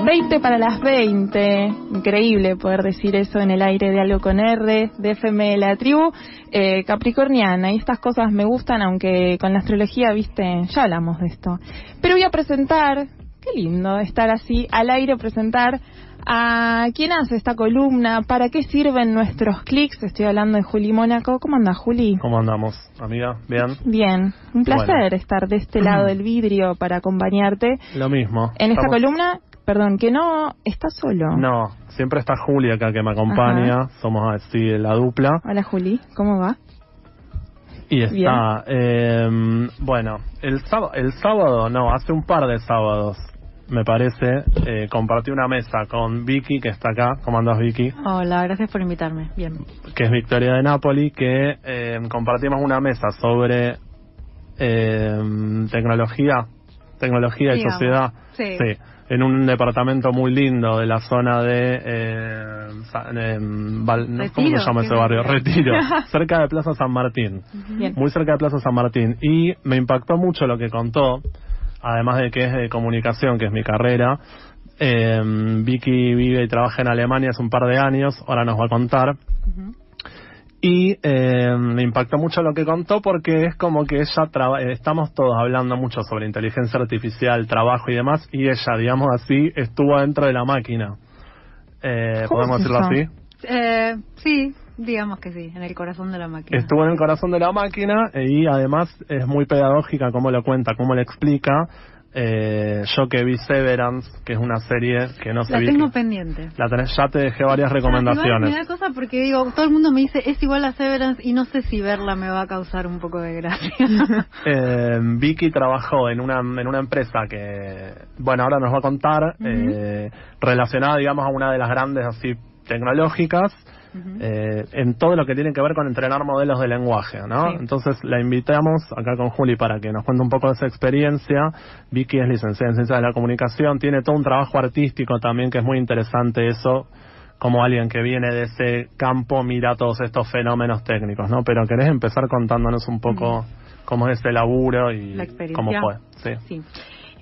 20 para las 20. Increíble poder decir eso en el aire de Algo con R, de FM de la Tribu. Capricorniana, y estas cosas me gustan, aunque con la astrología, viste, ya hablamos de esto. Pero voy a presentar, qué lindo estar así al aire, presentar a quién hace esta columna, para qué sirven nuestros clics. Estoy hablando de Juli Mónaco. ¿Cómo anda, Juli? ¿Cómo andamos, amiga? ¿Bien? Bien, un placer estar de este lado del vidrio para acompañarte. Lo mismo. En esta columna, perdón, que no estás solo. No, siempre está Juli acá que me acompaña. Ajá. Somos así la dupla. Hola, Juli, ¿cómo va? Y está, bueno, el sábado, no, hace un par de sábados, me parece, compartí una mesa con Vicky, que está acá. ¿Cómo andas, Vicky? Hola, gracias por invitarme. Bien. Que es Victoria de Napoli, que compartimos una mesa sobre tecnología y sociedad. Sí. En un departamento muy lindo de la zona de ¿cómo se llama ese barrio? Retiro, cerca de Plaza San Martín. Bien. Muy cerca de Plaza San Martín. Y me impactó mucho lo que contó, además de que es de comunicación, que es mi carrera. Vicky vive y trabaja en Alemania hace un par de años, ahora nos va a contar. Uh-huh. Y me impactó mucho lo que contó, porque es como que ella estamos todos hablando mucho sobre inteligencia artificial, trabajo y demás, y ella, digamos así, estuvo dentro de la máquina. ¿Podemos decirlo así? Sí, digamos que sí, en el corazón de la máquina. Estuvo en el corazón de la máquina, y además es muy pedagógica cómo lo cuenta, cómo lo explica. Yo que vi Severance, que es una serie que no sé. La tengo pendiente. La tenés, ya te dejé varias recomendaciones. Me da cosa porque digo, todo el mundo me dice es igual a Severance y no sé si verla me va a causar un poco de gracia. Vicky trabajó en una empresa que, bueno, ahora nos va a contar, relacionada, digamos, a una de las grandes así tecnológicas. Uh-huh. En todo lo que tiene que ver con entrenar modelos de lenguaje, ¿no? Sí. Entonces la invitamos acá con Juli para que nos cuente un poco de esa experiencia. Vicky es licenciada en Ciencias de la Comunicación, tiene todo un trabajo artístico también que es muy interesante eso, como alguien que viene de ese campo mira todos estos fenómenos técnicos, ¿no? Pero querés empezar contándonos un poco cómo es ese laburo y cómo fue. Sí.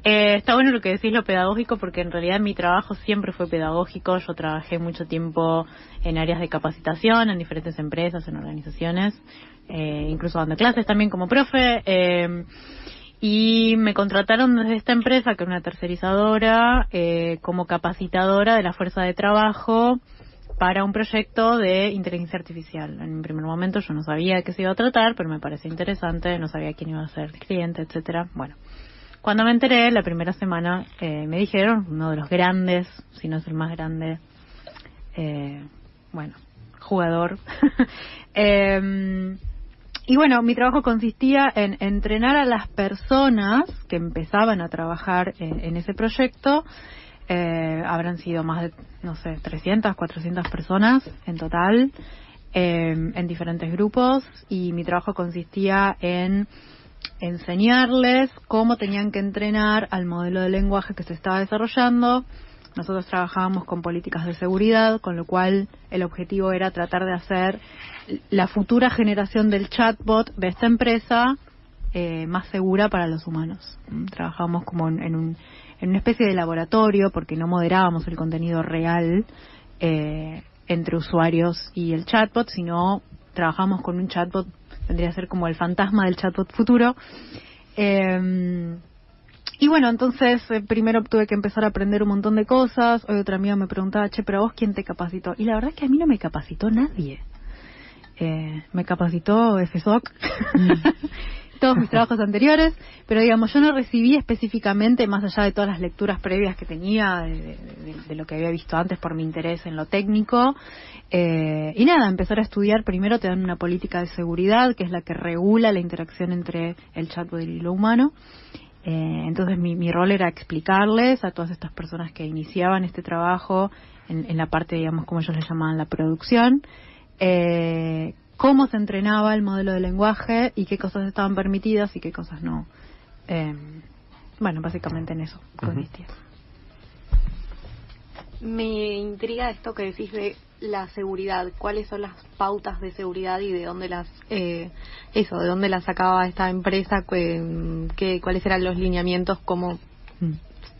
Está bueno lo que decís, lo pedagógico, porque en realidad mi trabajo siempre fue pedagógico. Yo trabajé mucho tiempo en áreas de capacitación, en diferentes empresas, en organizaciones, incluso dando clases también como profe, y me contrataron desde esta empresa, que es una tercerizadora, como capacitadora de la fuerza de trabajo para un proyecto de inteligencia artificial. En un primer momento yo no sabía de qué se iba a tratar, pero me pareció interesante, no sabía quién iba a ser el cliente, etcétera. Bueno, cuando me enteré, la primera semana, me dijeron, uno de los grandes, si no es el más grande, jugador. Y bueno, mi trabajo consistía en entrenar a las personas que empezaban a trabajar en ese proyecto. Habrán sido más de, 300, 400 personas en total, en diferentes grupos, y mi trabajo consistía en enseñarles cómo tenían que entrenar al modelo de lenguaje que se estaba desarrollando. Nosotros trabajábamos con políticas de seguridad, con lo cual el objetivo era tratar de hacer la futura generación del chatbot de esta empresa más segura para los humanos. Trabajábamos como en una especie de laboratorio, porque no moderábamos el contenido real entre usuarios y el chatbot, sino trabajamos con un chatbot, vendría a ser como el fantasma del chatbot futuro. Y bueno, entonces primero tuve que empezar a aprender un montón de cosas. Hoy otra amiga me preguntaba, pero ¿a vos quién te capacitó? Y la verdad es que a mí no me capacitó nadie. Me capacitó FSOC, todos mis trabajos anteriores, pero digamos, yo no recibí específicamente, más allá de todas las lecturas previas que tenía, de lo que había visto antes por mi interés en lo técnico, y nada, empezar a estudiar. Primero te dan una política de seguridad, que es la que regula la interacción entre el chatbot y lo humano. Entonces mi rol era explicarles a todas estas personas que iniciaban este trabajo en la parte, digamos, como ellos le llamaban la producción, cómo se entrenaba el modelo de lenguaje y qué cosas estaban permitidas y qué cosas no. Básicamente en eso consistía. Me intriga esto que decís de la seguridad. ¿Cuáles son las pautas de seguridad y de dónde de dónde las sacaba esta empresa? ¿Cuáles eran los lineamientos? ¿Cómo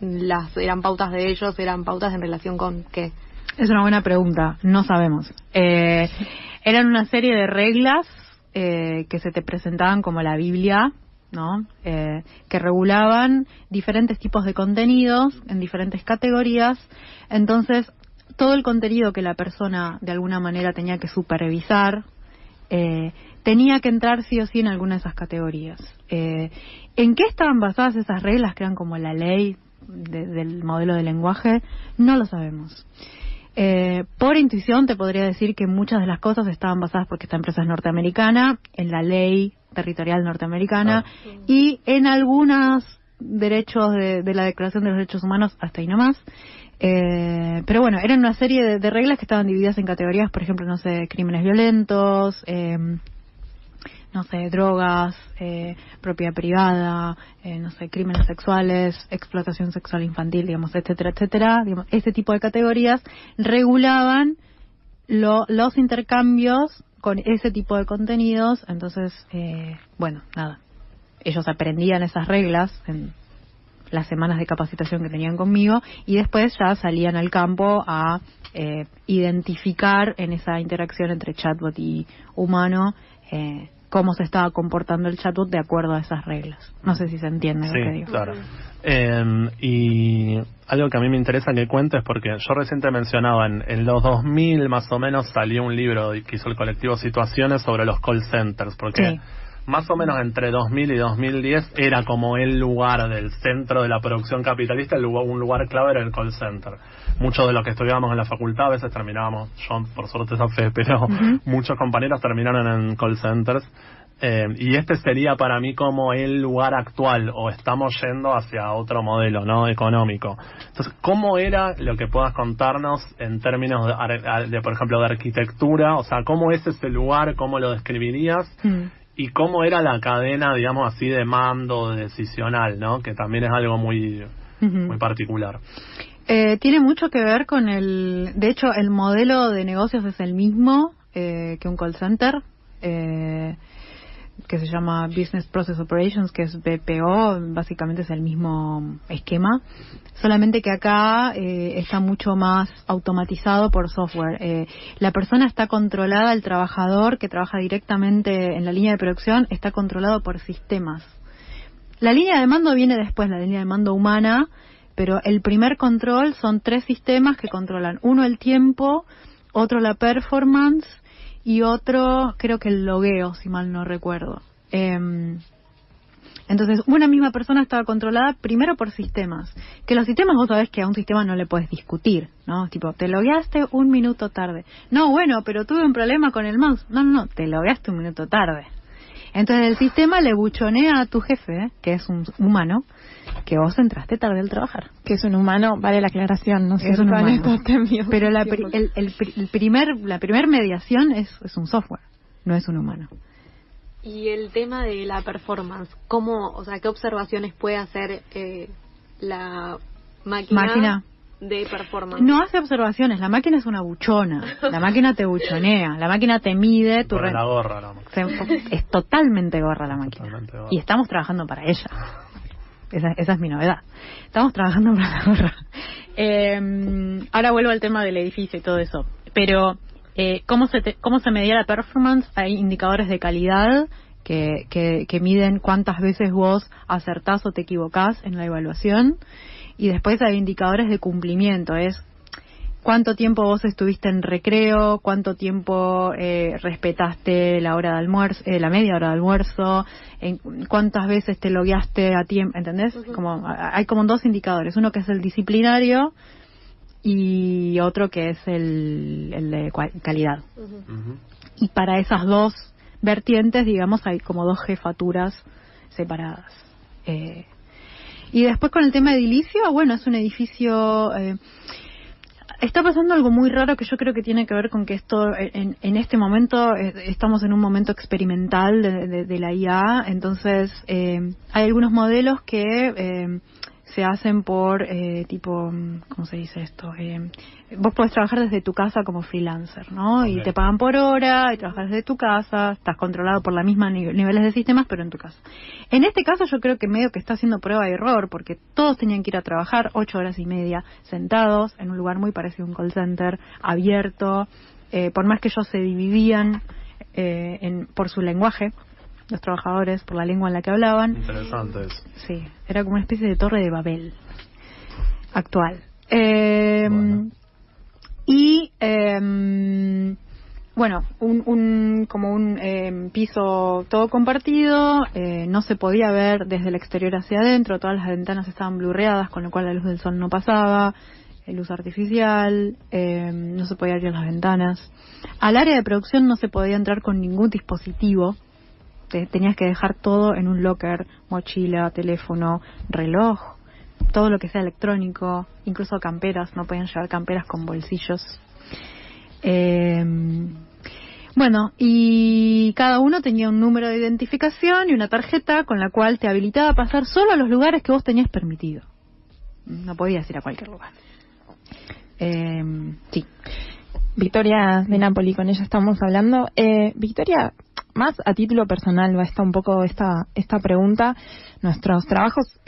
eran pautas de ellos, eran pautas en relación con qué? Es una buena pregunta, no sabemos. Eran una serie de reglas que se te presentaban como la Biblia, ¿no? Que regulaban diferentes tipos de contenidos en diferentes categorías. Entonces, todo el contenido que la persona de alguna manera tenía que supervisar tenía que entrar sí o sí en alguna de esas categorías. ¿En qué estaban basadas esas reglas que eran como la ley del modelo de lenguaje? No lo sabemos. Por intuición te podría decir que muchas de las cosas estaban basadas, porque esta empresa es norteamericana, en la ley territorial norteamericana y en algunos derechos de la Declaración de los Derechos Humanos, hasta ahí nomás. Pero bueno, eran una serie de reglas que estaban divididas en categorías, por ejemplo, no sé, crímenes violentos, no sé, drogas, propiedad privada, no sé, crímenes sexuales, explotación sexual infantil, digamos, etcétera, etcétera. Digamos, este tipo de categorías regulaban los intercambios con ese tipo de contenidos. Entonces, bueno, nada, ellos aprendían esas reglas en las semanas de capacitación que tenían conmigo y después ya salían al campo a identificar en esa interacción entre chatbot y humano cómo se estaba comportando el chatbot de acuerdo a esas reglas. No sé si se entiende lo que digo. Claro. Y algo que a mí me interesa que cuentes, porque yo recién te mencionaba, en los 2000 más o menos salió un libro que hizo el colectivo Situaciones sobre los call centers, porque más o menos entre 2000 y 2010 era como el lugar del centro de la producción capitalista, un lugar clave era el call center. Muchos de los que estudiábamos en la facultad a veces terminábamos, yo por suerte esa fe, pero muchos compañeros terminaron en call centers. Y este sería para mí como el lugar actual, o estamos yendo hacia otro modelo, ¿no? Económico. Entonces, ¿cómo era lo que puedas contarnos en términos de por ejemplo, de arquitectura? O sea, ¿cómo es ese lugar? ¿Cómo lo describirías? Y cómo era la cadena, digamos así, de mando decisional, ¿no? Que también es algo muy particular. Tiene mucho que ver con de hecho, el modelo de negocios es el mismo que un call center, que se llama Business Process Operations, que es BPO, básicamente es el mismo esquema, solamente que acá está mucho más automatizado por software. La persona está controlada, el trabajador que trabaja directamente en la línea de producción está controlado por sistemas. La línea de mando viene después, la línea de mando humana, pero el primer control son 3 sistemas que controlan. Uno el tiempo, otro la performance y otro creo que el logueo, si mal no recuerdo. Entonces una misma persona estaba controlada primero por sistemas, que los sistemas vos sabés que a un sistema no le puedes discutir, ¿no? Tipo, te logueaste 1 minuto tarde. No, bueno, pero tuve un problema con el mouse. No, te logueaste 1 minuto tarde. Entonces el sistema le buchonea a tu jefe, que es un humano, que vos entraste tarde al trabajar. Que es un humano, vale la aclaración, no sé. Es un humano. Pero la primer mediación es un software, no es un humano. Y el tema de la performance, ¿qué observaciones puede hacer la máquina de performance? No hace observaciones, la máquina es una buchona, la máquina te buchonea, la máquina te mide tu la gorra, ¿no? Es totalmente gorra la máquina. Gorra. Y estamos trabajando para ella. Esa es mi novedad. Estamos trabajando para la gorra. Ahora vuelvo al tema del edificio y todo eso. Pero ¿cómo se medía la performance? Hay indicadores de calidad que miden cuántas veces vos acertás o te equivocás en la evaluación. Y después hay indicadores de cumplimiento. Es cuánto tiempo vos estuviste en recreo, cuánto tiempo respetaste la hora de almuerzo, la media hora de almuerzo, cuántas veces te logueaste a tiempo, ¿entendés? Hay como 2 indicadores, uno que es el disciplinario y otro que es el de calidad. Y para esas 2 vertientes, digamos, hay como 2 jefaturas separadas. Y después con el tema de edilicio, bueno, es un edificio... Está pasando algo muy raro que yo creo que tiene que ver con que esto, en este momento, estamos en un momento experimental de la IA, entonces hay algunos modelos que se hacen por tipo, ¿cómo se dice esto? Vos podés trabajar desde tu casa como freelancer, ¿no? Okay. Y te pagan por hora, y trabajas desde tu casa, estás controlado por la misma niveles de sistemas, pero en tu casa. En este caso yo creo que medio que está haciendo prueba y error, porque todos tenían que ir a trabajar 8 horas y media sentados en un lugar muy parecido a un call center, abierto, por más que ellos se dividían por su lenguaje, los trabajadores, por la lengua en la que hablaban. Interesante eso. Sí, era como una especie de torre de Babel actual. Bueno. Y bueno, como un piso todo compartido, no se podía ver desde el exterior hacia adentro, todas las ventanas estaban blurreadas, con lo cual la luz del sol no pasaba, luz artificial, no se podía abrir las ventanas. Al área de producción no se podía entrar con ningún dispositivo. Tenías que dejar todo en un locker, mochila, teléfono, reloj, todo lo que sea electrónico, incluso camperas, no podían llevar camperas con bolsillos. Bueno, y cada uno tenía un número de identificación y una tarjeta con la cual te habilitaba a pasar solo a los lugares que vos tenías permitido. No podías ir a cualquier lugar. Sí. Victoria de Napoli, con ella estamos hablando. Victoria, más a título personal va un poco esta pregunta. Nuestros trabajos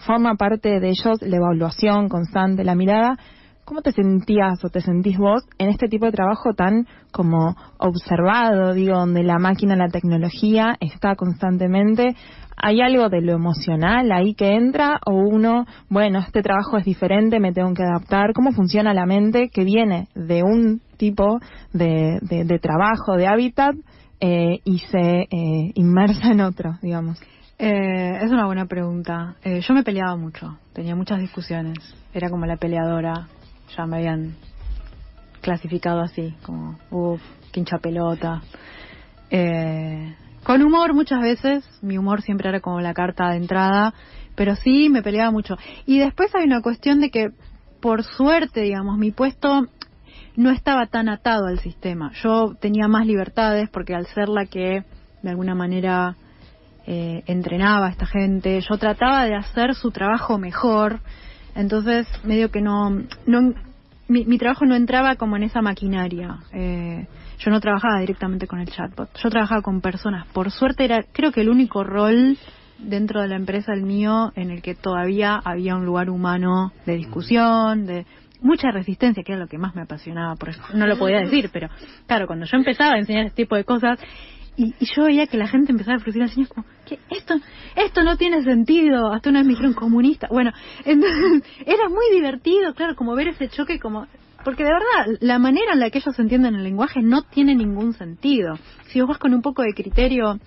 forma parte de ellos la evaluación constante, la mirada. ¿Cómo te sentías o te sentís vos en este tipo de trabajo tan como observado, donde la máquina, la tecnología está constantemente? ¿Hay algo de lo emocional ahí que entra? ¿O uno, bueno, este trabajo es diferente, me tengo que adaptar? ¿Cómo funciona la mente que viene de un tipo de trabajo, de hábitat, y se inmersa en otro, digamos? Es una buena pregunta. Yo me peleaba mucho, tenía muchas discusiones, era como la peleadora, ya me habían clasificado así, como, qué hincha pelota. Con humor muchas veces, mi humor siempre era como la carta de entrada, pero sí me peleaba mucho. Y después hay una cuestión de que, por suerte, digamos, mi puesto no estaba tan atado al sistema. Yo tenía más libertades porque al ser la que de alguna manera entrenaba a esta gente, yo trataba de hacer su trabajo mejor. Entonces medio que mi trabajo no entraba como en esa maquinaria. Yo no trabajaba directamente con el chatbot, yo trabajaba con personas. Por suerte era, creo que el único rol dentro de la empresa, el mío, en el que todavía había un lugar humano de discusión, de mucha resistencia, que era lo que más me apasionaba. Por eso no lo podía decir, pero claro, cuando yo empezaba a enseñar este tipo de cosas y yo veía que la gente empezaba a frustrarse, señas como, ¿qué? Esto no tiene sentido. Hasta una vez me dijeron comunista. Bueno, entonces era muy divertido, claro, como ver ese choque, como porque de verdad la manera en la que ellos entienden el lenguaje no tiene ningún sentido. Si vos vas con un poco de criterio,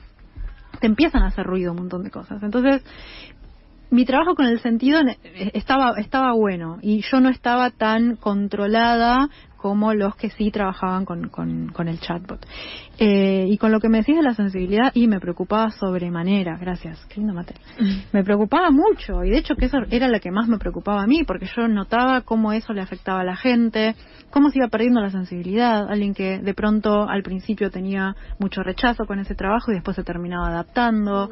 te empiezan a hacer ruido un montón de cosas. Entonces mi trabajo con el sentido estaba bueno, y yo no estaba tan controlada como los que sí trabajaban con el chatbot. Y con lo que me decís de la sensibilidad, y me preocupaba sobremanera. Gracias, qué lindo mate. Me preocupaba mucho, y de hecho que eso era lo que más me preocupaba a mí, porque yo notaba cómo eso le afectaba a la gente, cómo se iba perdiendo la sensibilidad. Alguien que de pronto al principio tenía mucho rechazo con ese trabajo y después se terminaba adaptando.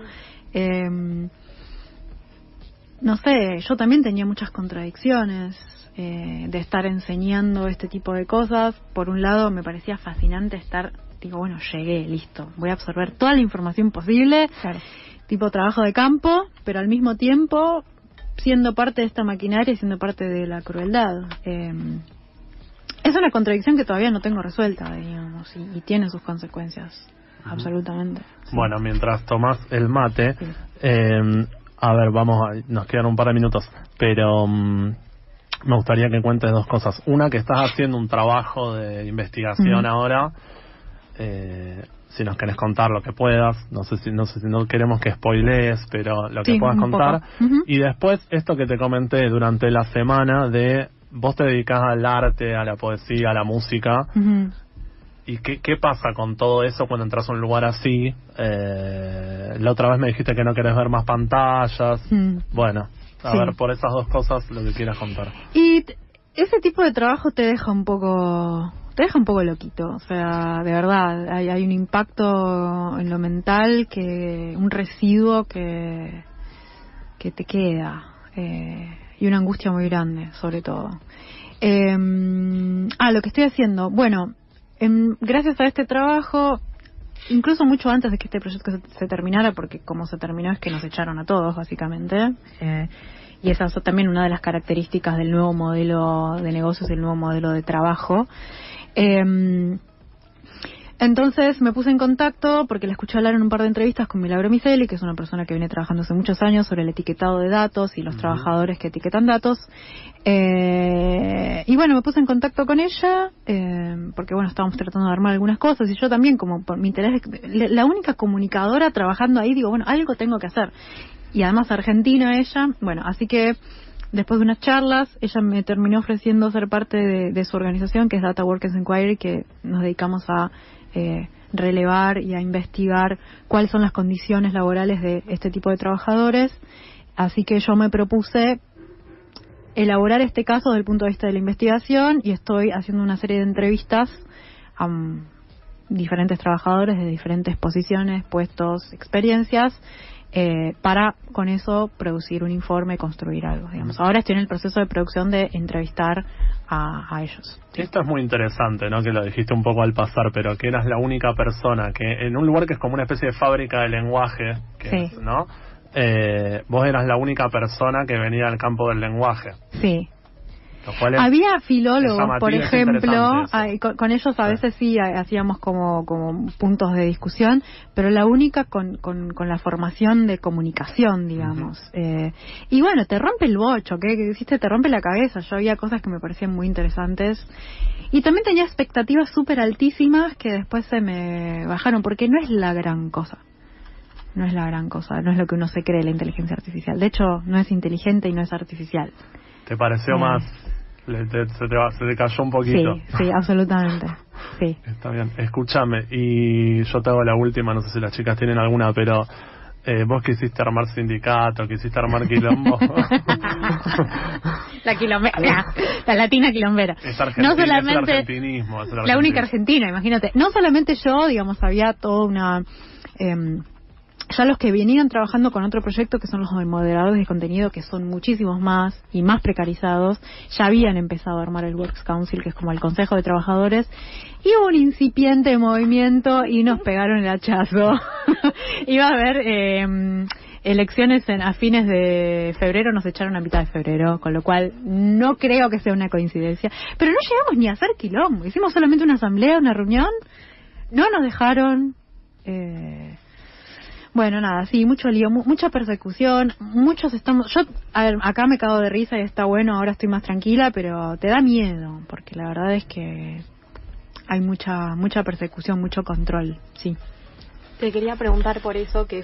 No sé, yo también tenía muchas contradicciones de estar enseñando este tipo de cosas. Por un lado me parecía fascinante digo, bueno, llegué, listo, voy a absorber toda la información posible, claro, tipo trabajo de campo, pero al mismo tiempo siendo parte de esta maquinaria y siendo parte de la crueldad. Es una contradicción que todavía no tengo resuelta, digamos, y tiene sus consecuencias, absolutamente. Sí. Bueno, mientras tomás el mate, sí. A ver, nos quedan un par de minutos, pero me gustaría que cuentes dos cosas. Una, que estás haciendo un trabajo de investigación ahora, si nos querés contar lo que puedas, no sé si no queremos que spoilees, pero lo que puedas contar. Y después, esto que te comenté durante la semana de vos te dedicás al arte, a la poesía, a la música. ¿Y qué pasa con todo eso cuando entras a un lugar así? La otra vez me dijiste que no querés ver más pantallas. Bueno, a ver, por esas dos cosas, lo que quieras contar. Y ese tipo de trabajo te deja un poco loquito. O sea, de verdad, hay un impacto en lo mental, un residuo que te queda. y una angustia muy grande, sobre todo. Lo que estoy haciendo, bueno, gracias a este trabajo, incluso mucho antes de que este proyecto se terminara, porque como se terminó es que nos echaron a todos, básicamente, y esa es también una de las características del nuevo modelo de negocios y el nuevo modelo de trabajo. Entonces me puse en contacto porque la escuché hablar en un par de entrevistas con Milagro Miseli, que es una persona que viene trabajando hace muchos años sobre el etiquetado de datos y los trabajadores que etiquetan datos. Y bueno, me puse en contacto con ella porque bueno, estábamos tratando de armar algunas cosas y yo también, como por mi interés, la única comunicadora trabajando ahí, digo, bueno, algo tengo que hacer. Y además argentina ella, bueno, así que después de unas charlas, ella me terminó ofreciendo ser parte de su organización, que es Data Workers Inquiry, que nos dedicamos a relevar y a investigar cuáles son las condiciones laborales de este tipo de trabajadores. Así que yo me propuse elaborar este caso desde el punto de vista de la investigación y estoy haciendo una serie de entrevistas a diferentes trabajadores de diferentes posiciones, puestos, experiencias, para con eso producir un informe, construir algo, digamos. Ahora estoy en el proceso de producción de entrevistar a ellos. Sí. Esto es muy interesante, ¿no? Que lo dijiste un poco al pasar, pero que eras la única persona que en un lugar que es como una especie de fábrica de lenguaje, que ¿no? Vos eras la única persona que venía al campo del lenguaje. Sí. Había filólogos, por ejemplo, con ellos a veces sí hacíamos como puntos de discusión, pero la única con la formación de comunicación, digamos. Y bueno, te rompe el bocho, que hiciste, te rompe la cabeza. Yo había cosas que me parecían muy interesantes y también tenía expectativas súper altísimas que después se me bajaron, porque no es la gran cosa. No es la gran cosa, no es lo que uno se cree la inteligencia artificial. De hecho, no es inteligente y no es artificial. ¿Te pareció más? Se te cayó un poquito. Sí, absolutamente. Sí. Está bien. Escúchame, y yo te hago la última, no sé si las chicas tienen alguna, pero vos quisiste armar sindicato, quisiste armar quilombo. La quilombera, la latina quilombera. No solamente es el argentinismo, la única argentina, imagínate. No solamente yo, digamos, había toda una... ya los que venían trabajando con otro proyecto, que son los moderadores de contenido, que son muchísimos más y más precarizados, ya habían empezado a armar el Works Council, que es como el Consejo de Trabajadores, y hubo un incipiente movimiento y nos pegaron el hachazo. Iba a haber elecciones a fines de febrero, nos echaron a mitad de febrero, con lo cual no creo que sea una coincidencia. Pero no llegamos ni a hacer quilombo, hicimos solamente una asamblea, una reunión, no nos dejaron... Bueno, nada, sí, mucho lío, mucha persecución, muchos estamos... Yo, a ver, acá me cago de risa y está bueno, ahora estoy más tranquila, pero te da miedo, porque la verdad es que hay mucha persecución, mucho control, sí. Te quería preguntar por eso, que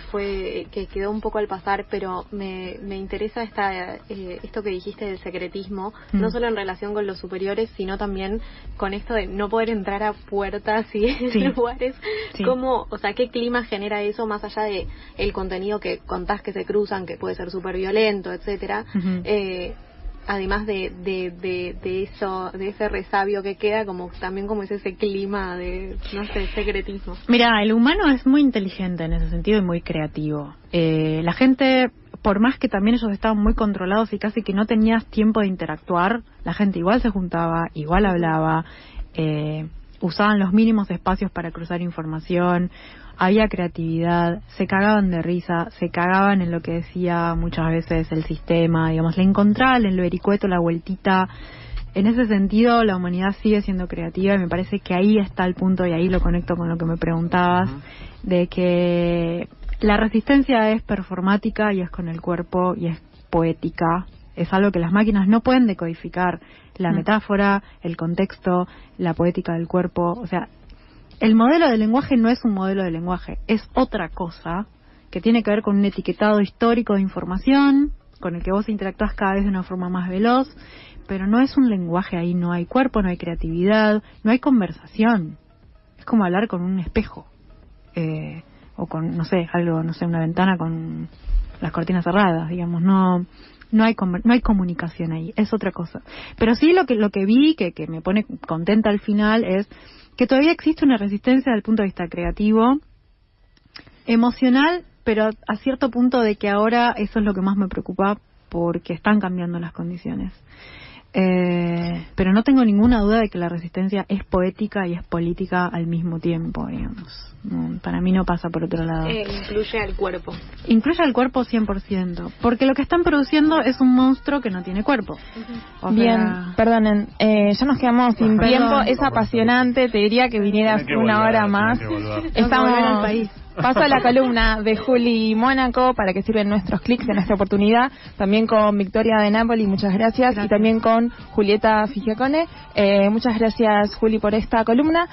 quedó un poco al pasar, pero me interesa esto que dijiste del secretismo, no solo en relación con los superiores, sino también con esto de no poder entrar a puertas y lugares. Sí. ¿Cómo, o sea, qué clima genera eso, más allá de el contenido que contás que se cruzan, que puede ser súper violento, etcétera? Además de eso, de ese resabio que queda, como también como es ese clima de, no sé, secretismo. Mira, el humano es muy inteligente en ese sentido y muy creativo. La gente, por más que también ellos estaban muy controlados y casi que no tenías tiempo de interactuar, la gente igual se juntaba, igual hablaba, usaban los mínimos espacios para cruzar información, había creatividad, se cagaban de risa, se cagaban en lo que decía muchas veces el sistema, digamos, le encontraban en lo vericueto la vueltita. En ese sentido, la humanidad sigue siendo creativa y me parece que ahí está el punto, y ahí lo conecto con lo que me preguntabas, de que la resistencia es performática y es con el cuerpo y es poética. Es algo que las máquinas no pueden decodificar. La metáfora, el contexto, la poética del cuerpo, o sea, el modelo de lenguaje no es un modelo de lenguaje, es otra cosa que tiene que ver con un etiquetado histórico de información, con el que vos interactúas cada vez de una forma más veloz, pero no es un lenguaje, ahí no hay cuerpo, no hay creatividad, no hay conversación. Es como hablar con un espejo, o con, no sé, algo, no sé, una ventana con las cortinas cerradas, digamos, no hay comunicación ahí, es otra cosa. Pero sí lo que vi, que me pone contenta al final, es que todavía existe una resistencia desde el punto de vista creativo, emocional, pero a cierto punto de que ahora eso es lo que más me preocupa, porque están cambiando las condiciones. Pero no tengo ninguna duda de que la resistencia es poética y es política al mismo tiempo, digamos. No, para mí no pasa por otro lado. Incluye al cuerpo. Incluye al cuerpo 100%, porque lo que están produciendo es un monstruo que no tiene cuerpo. O bien, perdonen, ya nos quedamos sin tiempo, es apasionante, te diría que vinieras una hora más. Estamos al país. Paso a la columna de Juli Mónaco para que sirven nuestros clics de nuestra oportunidad, también con Victoria de Napoli, muchas gracias. Y también con Julieta Figiacone. Muchas gracias, Juli, por esta columna.